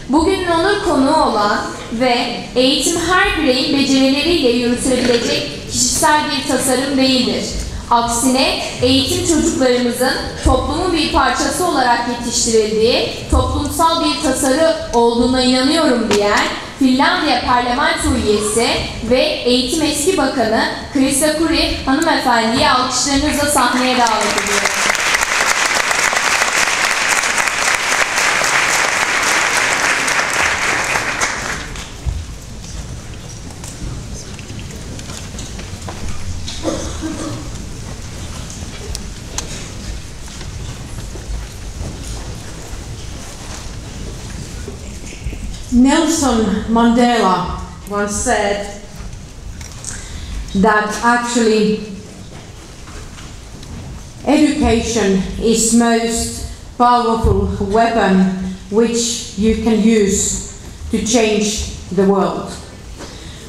bugünün onur konuğu olan ve eğitim her bireyin becerileriyle yürütülebilecek kişisel bir tasarım değildir. Aksine eğitim çocuklarımızın toplumun bir parçası olarak yetiştirildiği toplumsal bir tasarı olduğuna inanıyorum diyen Finlandiya parlamento üyesi ve eğitim eski bakanı Krista Kiuru hanımefendiyi alkışlarınızla sahneye davet ediyorum. Nelson Mandela once said that actually education is most powerful weapon which you can use to change the world.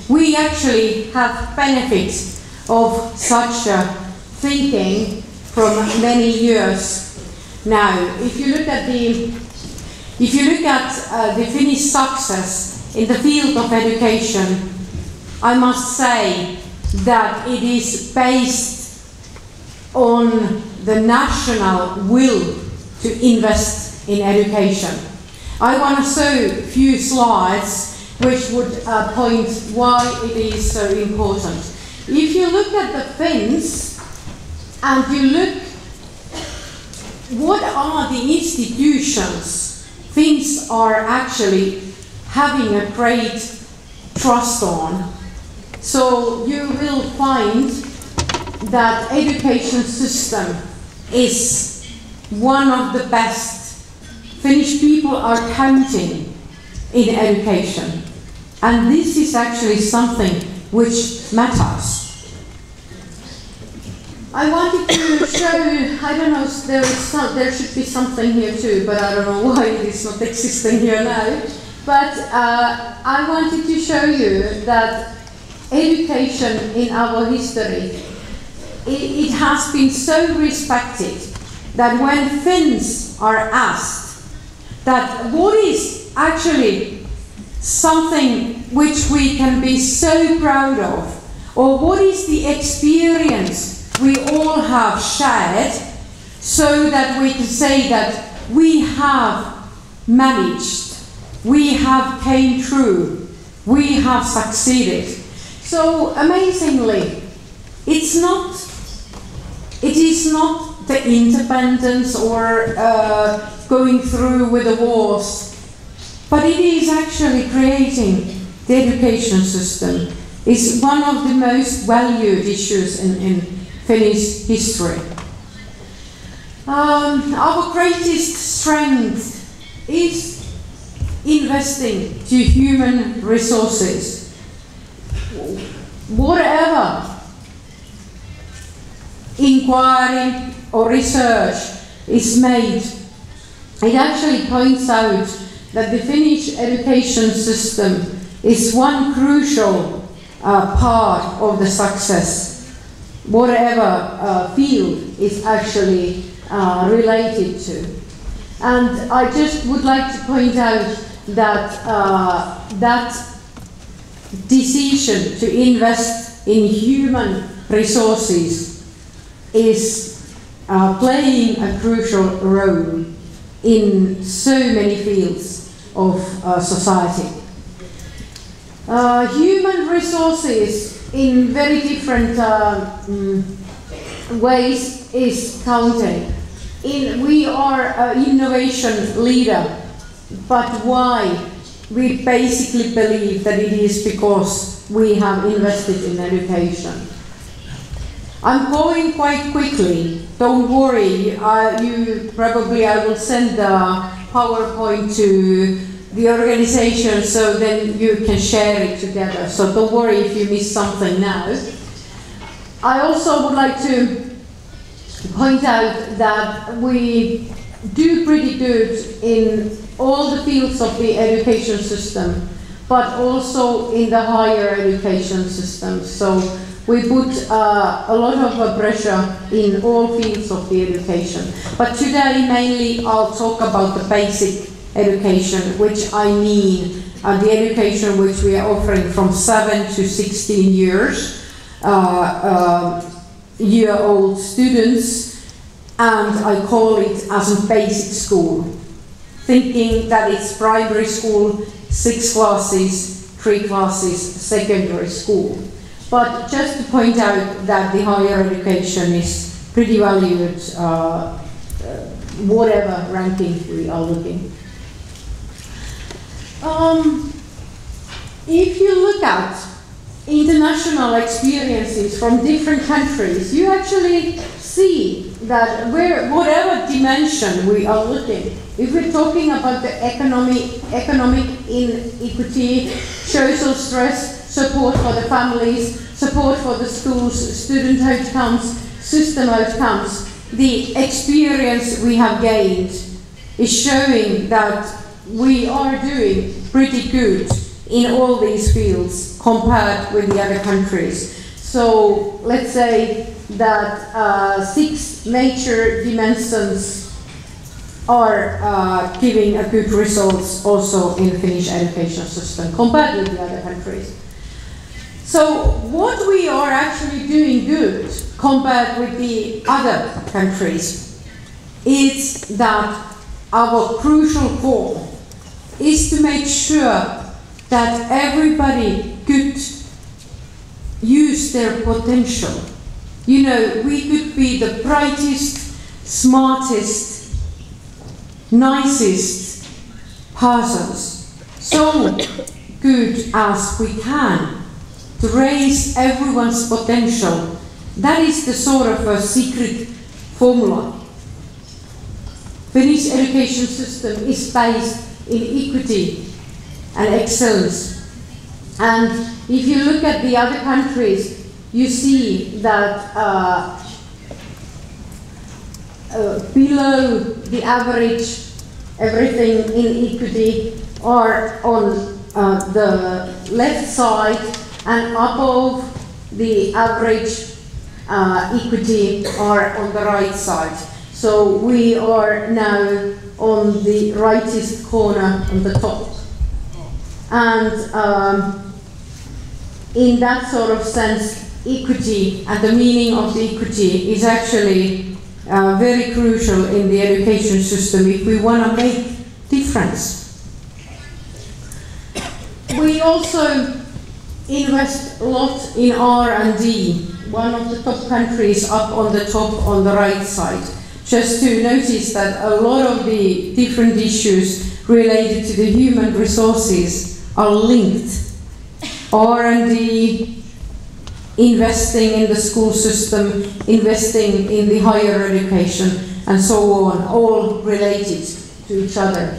We actually have benefit of such a thinking from many years now. If you look at the Finnish success in the field of education, I must say that it is based on the national will to invest in education. I want to show a few slides which would point why it is so important. If you look at the Finns and you look what are the institutions Finns are actually having a great trust on. So you will find that education system is one of the best. Finnish people are counting in education. And this is actually something which matters. I wanted to show, I don't know, there should be something here too, but I don't know why it is not existing here now. But I wanted to show you that education in our history, it has been so respected that when Finns are asked that what is actually something which we can be so proud of, or what is the experience we all have shared, so that we can say that we have managed, we have came through, we have succeeded. So amazingly, it is not the independence or going through with the wars, but it is actually creating the education system. It's one of the most valued issues in Finnish history. Our greatest strength is investing to human resources. Whatever inquiry or research is made, it actually points out that the Finnish education system is one crucial part of the success, whatever field is actually related to. And I just would like to point out that that decision to invest in human resources is playing a crucial role in so many fields of society. Human resources in very different ways is counted. We are an innovation leader, but why? We basically believe that it is because we have invested in education. I'm going quite quickly, don't worry, I will send the PowerPoint to the organization so then you can share it together, so don't worry if you miss something now. I also would like to point out that we do pretty good in all the fields of the education system, but also in the higher education system. So we put a lot of pressure in all fields of the education. But today mainly I'll talk about the basic education, which I mean the education which we are offering from 7 to 16 years year-old students, and I call it as a basic school, thinking that it's primary school, 6 classes, 3 classes, secondary school. But just to point out that the higher education is pretty valued, whatever ranking we are looking. If you look at international experiences from different countries, you actually see that whatever dimension we are looking, if we're talking about the economic inequity, social stress, support for the families, support for the schools, student outcomes, system outcomes, the experience we have gained is showing that we are doing pretty good in all these fields compared with the other countries. So let's say that 6 major dimensions are giving a good results also in the Finnish education system compared with the other countries. So what we are actually doing good compared with the other countries is that our crucial goal is to make sure that everybody could use their potential. You know, we could be the brightest, smartest, nicest persons, so good as we can, to raise everyone's potential. That is the sort of a secret formula. Finnish education system is based in equity and excellence. And if you look at the other countries, you see that below the average, everything in equity are on the left side, and above the average equity are on the right side. So we are now on the rightest corner on the top. And in that sort of sense, equity and the meaning of the equity is actually very crucial in the education system if we want to make difference. We also invest a lot in R&D, one of the top countries up on the top on the right side. Just to notice that a lot of the different issues related to the human resources are linked. R&D, investing in the school system, investing in the higher education, and so on, all related to each other.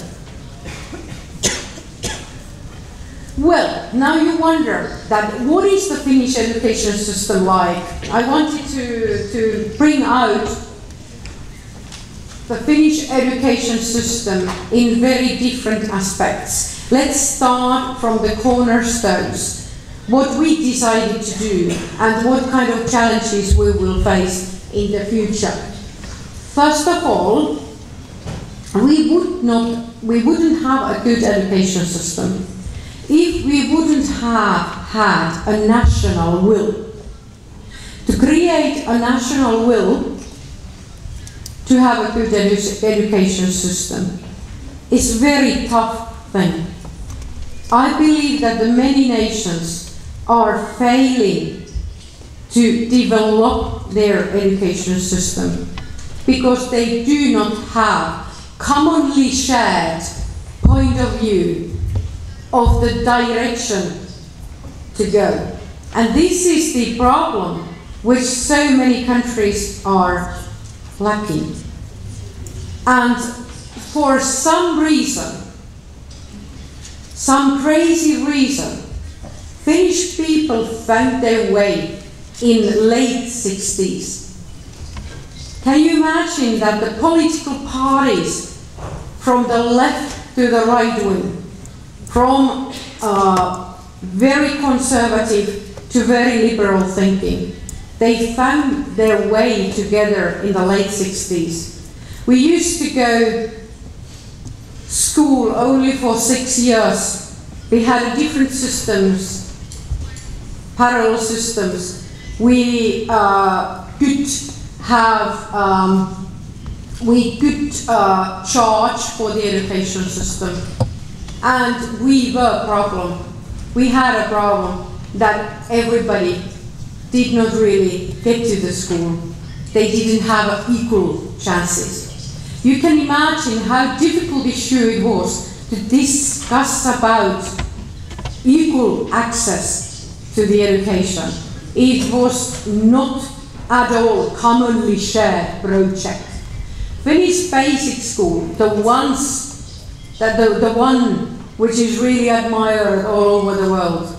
Well, now you wonder that what is the Finnish education system like? I wanted to bring out the Finnish education system in very different aspects. Let's start from the cornerstones, what we decided to do and what kind of challenges we will face in the future. First of all, we wouldn't have a good education system if we wouldn't have had a national will. To create a national will to have a good education system is a very tough thing. I believe that the many nations are failing to develop their education system because they do not have commonly shared point of view of the direction to go. And this is the problem which so many countries are lacking. And for some reason, some crazy reason, Finnish people found their way in late 60s. Can you imagine that the political parties from the left to the right wing, from very conservative to very liberal thinking, they found their way together in the late 60s. We used to go school only for 6 years. We had different systems, parallel systems. We could have, charge for the education system, and we were a problem. We had a problem that everybody did not really get to the school. They didn't have equal chances. You can imagine how difficult issue it was to discuss about equal access to the education. It was not at all commonly shared project. Finnish basic school, the one which is really admired all over the world,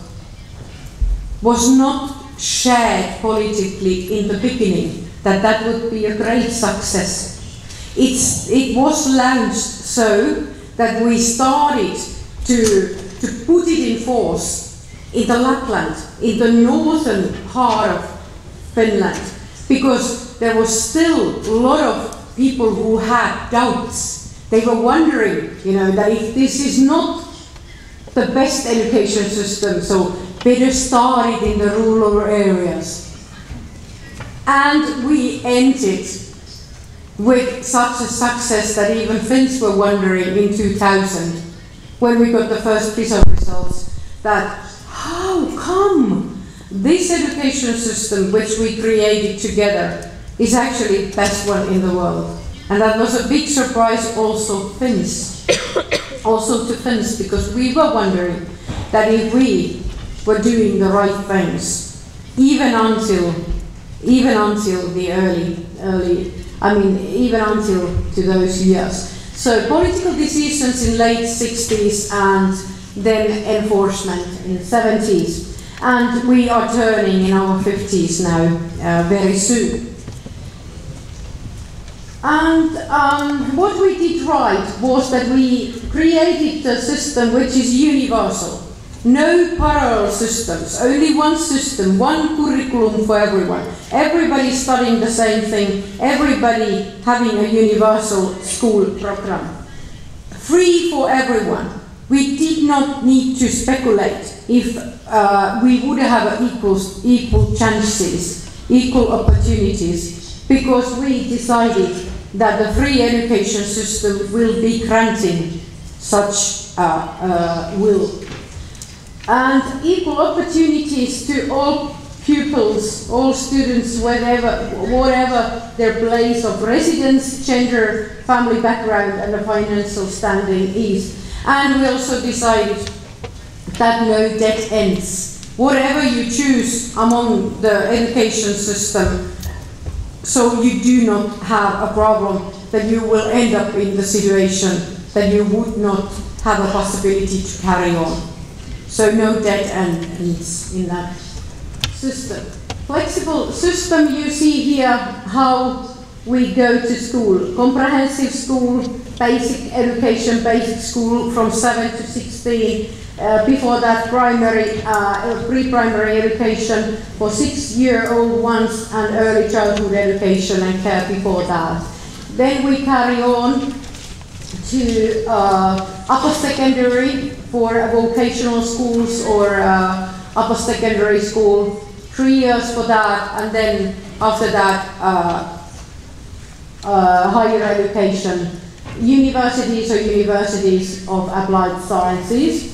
was not shared politically in the beginning, that would be a great success. It was launched so that we started to put it in force in the Lapland, in the northern part of Finland, because there was still a lot of people who had doubts. They were wondering, that if this is not the best education system, so better start it in the rural areas. And we ended with such a success that even Finns were wondering in 2000, when we got the first PISA results, that how come this education system which we created together is actually the best one in the world. And that was a big surprise also to Finns, because we were wondering that if we were doing the right things, even until the even until to those years. So political decisions in late 60s and then enforcement in 70s. And we are turning in our 50s now, very soon. And what we did right was that we created a system which is universal. No parallel systems, only one system, one curriculum for everyone. Everybody studying the same thing, everybody having a universal school program. Free for everyone. We did not need to speculate if we would have equal chances, equal opportunities, because we decided that the free education system will be granting such will. And equal opportunities to all pupils, all students, whatever their place of residence, gender, family background, and the financial standing is. And we also decided that no dead ends. Whatever you choose among the education system, so you do not have a problem that you will end up in the situation that you would not have a possibility to carry on. So no dead ends in that system. Flexible system, you see here how we go to school. Comprehensive school, basic education, basic school from 7 to 16. Before that, primary, pre-primary education for 6-year-old ones, and early childhood education and care before that. Then we carry on to upper secondary for vocational schools or upper secondary school, 3 years for that, and then after that higher education, universities or universities of applied sciences.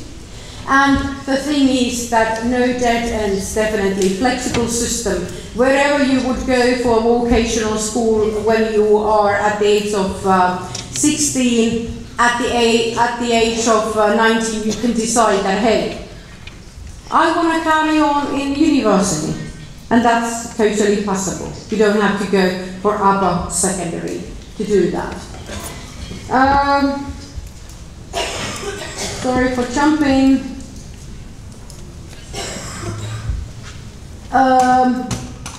And the thing is that no dead ends, definitely flexible system. Wherever you would go for vocational school when you are at the age of 16, at the age of 19, you can decide that, hey, I want to carry on in university. And that's totally possible. You don't have to go for upper secondary to do that. Sorry for jumping.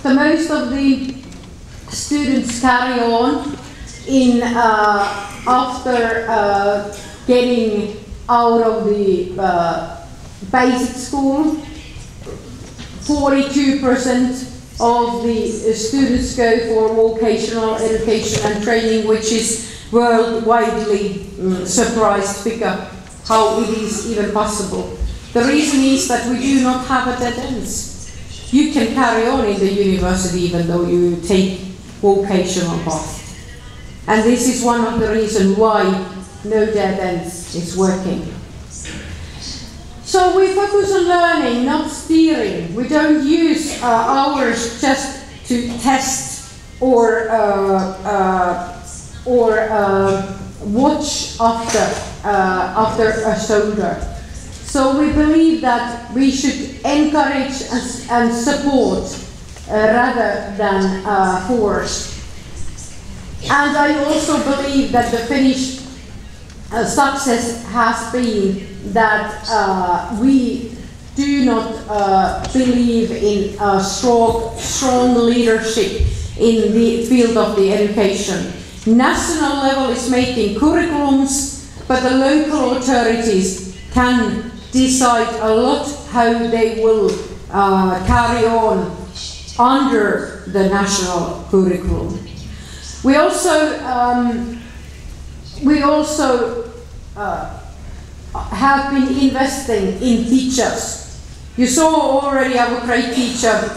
The most of the students carry on in after getting out of the basic school. 42% of the students go for vocational education and training, which is worldwide surprised figure how it is even possible. The reason is that we do not have a dead ends. You can carry on in the university even though you take vocational path. And this is one of the reasons why no dead ends is working. So we focus on learning, not steering. We don't use hours just to test or watch after a shoulder. So we believe that we should encourage and support rather than force. And I also believe that the Finnish success has been that we do not believe in strong leadership in the field of the education. National level is making curriculums, but the local authorities can decide a lot how they will carry on under the national curriculum. We also have been investing in teachers. You saw already our great teacher,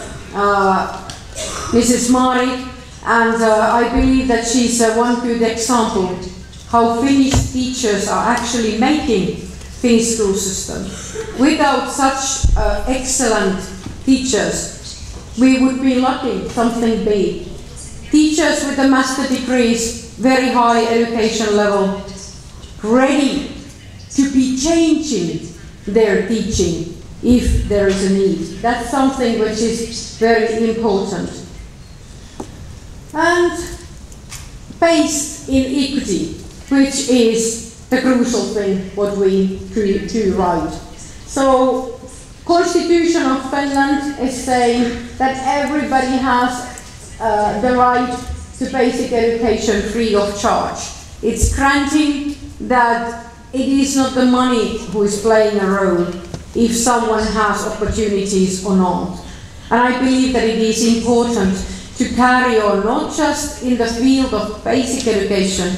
Mrs. Mari, and I believe that she's one good example how Finnish teachers are actually making Finnish school system. Without such excellent teachers, we would be lacking something big. Teachers with a master degrees, very high education level, ready to be changing their teaching if there is a need. That's something which is very important. And based in equity, which is the crucial thing what we do right. So, Constitution of Finland is saying that everybody has the right to basic education free of charge. It's granting that it is not the money who is playing a role if someone has opportunities or not. And I believe that it is important to carry on not just in the field of basic education,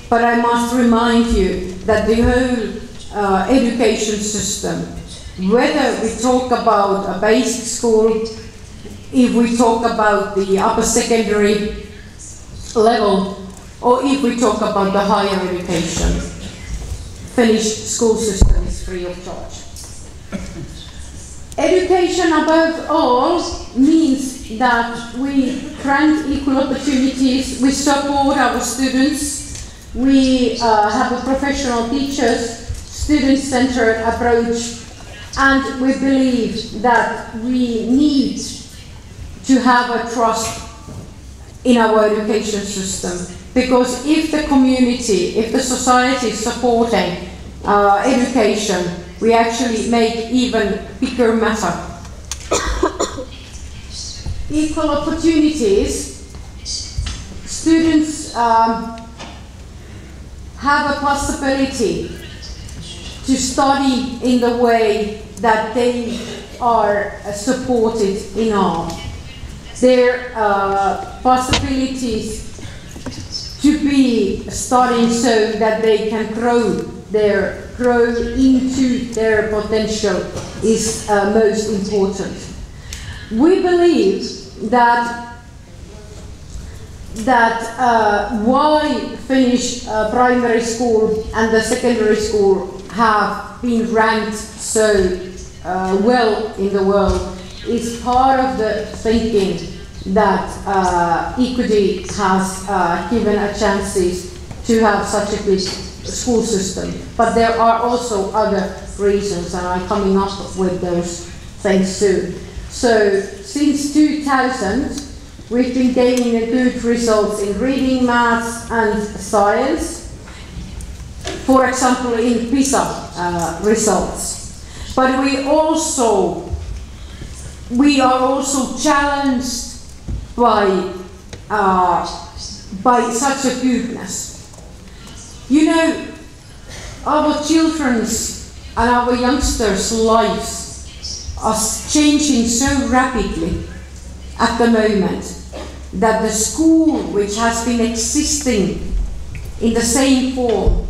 but I must remind you that the whole education system, whether we talk about a basic school, if we talk about the upper secondary level, or if we talk about the higher education, Finnish school system is free of charge. Education above all means that we grant equal opportunities, we support our students, we have a professional teachers, student-centered approach, and we believe that we need to have a trust in our education system. Because if the community, if the society is supporting education, we actually make even bigger matter. Equal opportunities, students have a possibility to study in the way that they are supported in art. Their possibilities to be studying so that they can grow into their potential is most important. We believe that why Finnish primary school and the secondary school have been ranked so well in the world is part of the thinking that equity has given a chances to have such a good school system. But there are also other reasons, and I'm coming up with those things soon. So since 2000, we've been gaining good results in reading, maths and science. For example, in PISA results. But we are also challenged by such a goodness. You know, our children's and our youngsters' lives are changing so rapidly at the moment that the school which has been existing in the same form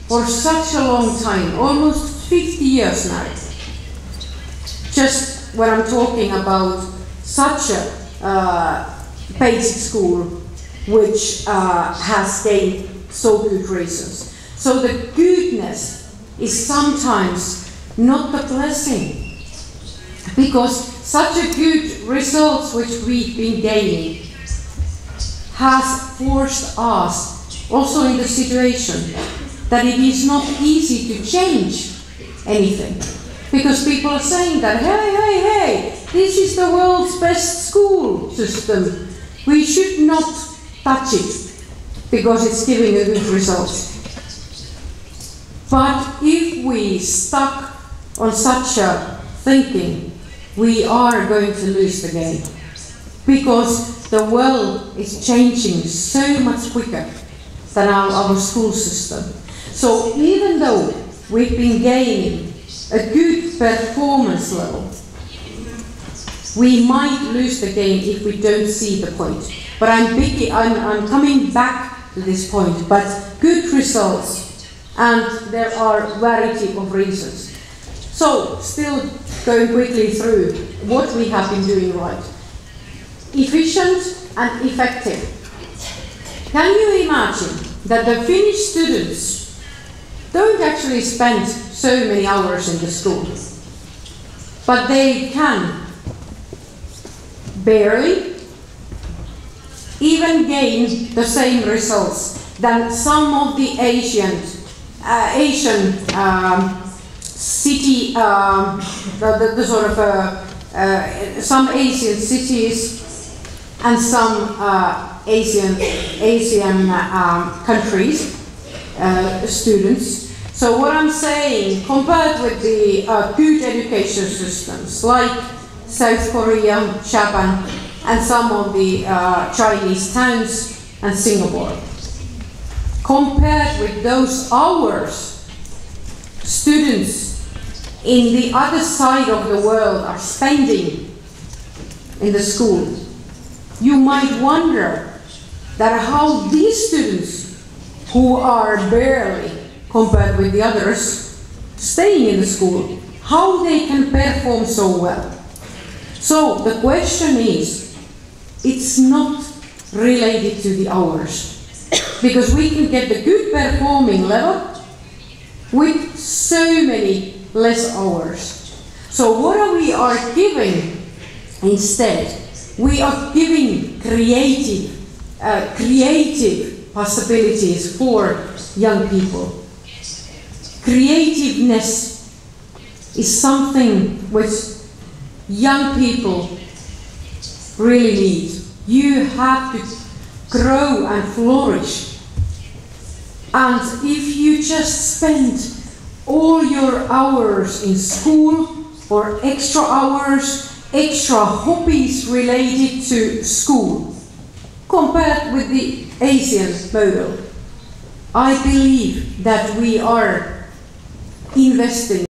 for such a long time, almost 50 years now. Just when I'm talking about such a basic school which has gained so good reasons. So the goodness is sometimes not the blessing, because such a good results which we've been gaining has forced us also in the situation that it is not easy to change anything. Because people are saying that, hey, this is the world's best school system. We should not touch it because it's giving a good result. But if we stuck on such a thinking, we are going to lose the game. Because the world is changing so much quicker than our school system. So even though we've been gaining a good performance level, we might lose the game if we don't see the point. But I'm coming back to this point. But good results, and there are variety of reasons. So, still going quickly through what we have been doing right. Efficient and effective. Can you imagine that the Finnish students don't actually spend so many hours in the school, but they can barely even gain the same results than some of the Asian city, some Asian cities and some Asian countries students. So what I'm saying, compared with the good education systems like South Korea, Japan, and some of the Chinese towns and Singapore, compared with those hours students in the other side of the world are spending in the school, you might wonder that how these students who are barely compared with the others staying in the school, how they can perform so well. So the question is, it's not related to the hours, because we can get the good performing level with so many less hours. So what are we giving instead? We are giving creative possibilities for young people. Creativeness is something which young people really need. You have to grow and flourish. And if you just spend all your hours in school or extra hours, extra hobbies related to school, compared with the Asian model, I believe that we are investing